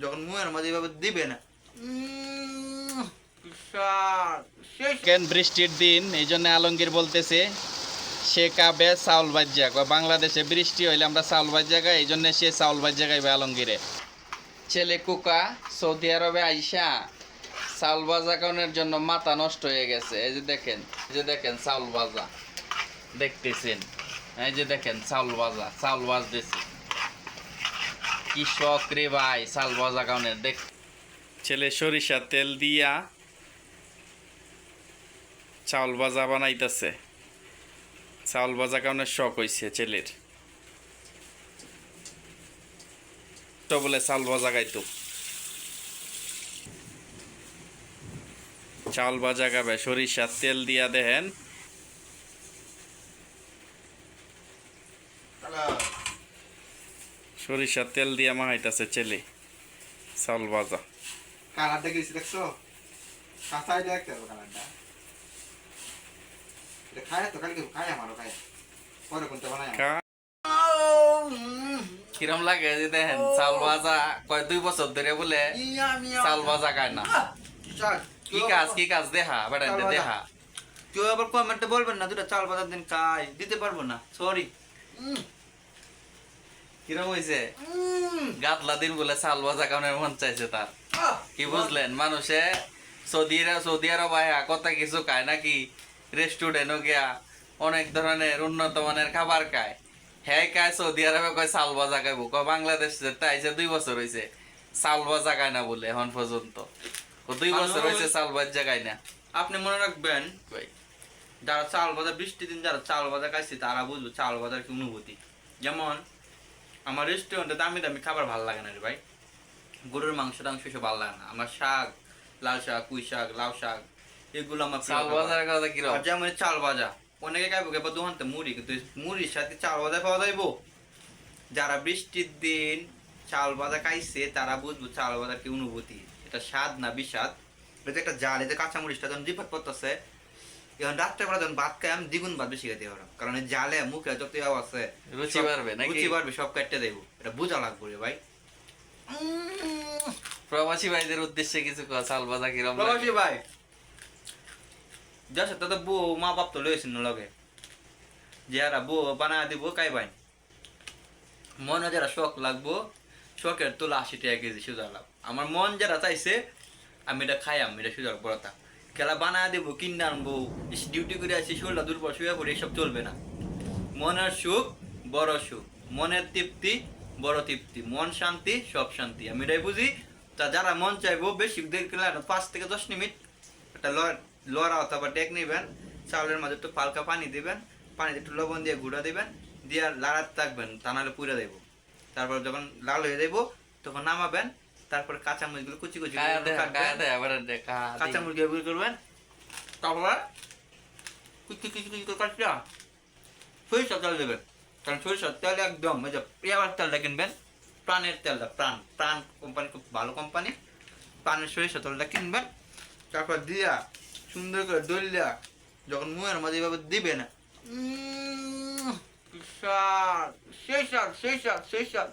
যখন মুয়ের মাঝে এভাবে দিবে না বৃষ্টির দিন এই জন্য আলমগীর বলতেছে সে কাবে চাউল ভাজ্যা বাংলাদেশে বৃষ্টি হইলে আমরা চাউল ভাজ্যা খাই এই জন্য সে চাউল ভাজ্যা খাইবে আলমগীরে ছেলে কুকা সৌদি আরবে আইসা চাউল ভাজা খাওয়ানোর জন্য মাথা নষ্ট হয়ে গেছে এই যে দেখেন চাউল ভাজা দেখতেছেন এই যে দেখেন চাউল ভাজতেছে কি শখ রে ভাই চাউল ভাজা খাওয়ানোর দেখ ছেলে সরিষা তেল দিয়া চাউল ভাজা বানাইতেছে চাউল ভাজা খাওয়ানোর শখ হয়েছে ছেলের তো বলে চাউল ভাজা খাইতো চাউল ভাজা খাবে সরিষার তেল দিয়া দেখেন সরিষার তেল দিয়া মাখাইতেছে ছেলে চাউল ভাজা কালারটা গেছি দেখছো কাঁচাই দেখতে হবে কালারটা এটা খায় তো কালকে খায় আমারও খায় পরে কোনটা বানায় কিরম লাগে যে দেখেন চাউল ভাজা কয় 2 বছর ধরে বলে চাউল ভাজা খায় না কি কাজ দেখা বেটা দেখা কেউ আবার কমেন্টে বলবেন না দুটা চাল বাজার দিন খাই দিতে পারবো না সরি কিরম হয়েছে গাতলা দিন বলে চাউল ভাজা খাওয়ানোর মন চাইছে তার কি বুঝলেন মানুষে সৌদি আরব আয়া কত কিছু খায় নাকি রেস্টুরেন্টও গিয়া অনেক ধরনের উন্নত মানের খাবার খায় হ্যাঁ খায় সৌদি আরবে কয় চাউল ভাজা খাইবো কয় বাংলাদেশ আইসে 2 বছর হয়েছে চাউল ভাজা খায় না বলে এখন পর্যন্ত 2 বছর হয়েছে চাউল ভাজা খায় না আপনি মনে রাখবেন যারা চাল ভাজা বৃষ্টি দিন যারা চাল ভাজা খাইছে তারা বুঝবে চাল ভাজার কি অনুভূতি যেমন আমার রেস্টুরেন্টে দামি দামি খাবার ভালো লাগে না রে ভাই গরুর মাংস টাংস এসব ভালো লাগে না আমার শাক লাল শাক পুঁই শাক লাউ শাক এগুলো আমার চাল ভাজার কথা কি যেমন চাল ভাজা অনেকে খাইবো খাইবো দোকানতে মুড়ি কিন্তু মুড়ির সাথে চাল ভাজা পাওয়া যাইবো যারা বৃষ্টির দিন চাল ভাজা খাইছে তারা বুঝবো চাল ভাজার কি অনুভূতি এটা স্বাদ না বিষাদ এটা একটা জাল এই যে কাঁচামরিচটা যখন জিপাত করতেছে এখন রাত্রেবেলা যখন ভাত খাই আমি দ্বিগুণ ভাত বেশি খেতে পারবো কারণ এই জালে মুখে যত আছে রুচি বাড়বে সব কাটতে দেবো এটা বোঝা লাগবে রে ভাই প্রবাসী ভাইদের উদ্দেশ্যে কিছু চাল ভাজা কিরম প্রবাসী ভাই যার সাথে তো বউ মা বাপ তো লয়েছিল লগে যারা বউ বানা দিব কাই ভাই মনে যারা শখ লাগবো শখের তোলা 80 টাকা কেজি সুজা লাভ আমার মন যারা চাইছে আমি এটা খাইয়াম এটা সুজার বড়তা খেলা বানা দেবো কিনে আনবো ডিউটি করে আসি শরীরটা দুর্বল শুয়ে পড়ে এসব চলবে না মনের সুখ বড় সুখ মনের তৃপ্তি বড় তৃপ্তি মন শান্তি সব শান্তি আমি এটাই বুঝি তা যারা মন চাইবো বেশি দেরি 5 থেকে 10 মিনিট একটা লড়া অথবা টেক নেবেন চাউলের মাঝে একটু হালকা পানি দিবেন পানিতে একটু লবণ দিয়ে গুঁড়া দিবেন দিয়ে লাড়াতে থাকবেন তা নাহলে পুড়ে দেবো তারপর যখন লাল হয়ে যাবো তখন নামাবেন তারপর কাঁচা মরিচগুলো কুচি কুচি কাঁচা মুরগি গুঁড়ি করবেন তারপর কুচি কুচি কুচি করে কাটটা সরিষার তেল দেবেন কারণ সরিষার তেল একদম এই যে পেঁয়াজ তেলটা কিনবেন প্রাণের তেলটা প্রাণ কোম্পানি খুব ভালো কোম্পানি প্রাণের সরিষার তেলটা কিনবেন তারপর দিয়া সুন্দর করে দলিয়া যখন মুয়ের মাঝে এভাবে দিবে না সেই স্বাদ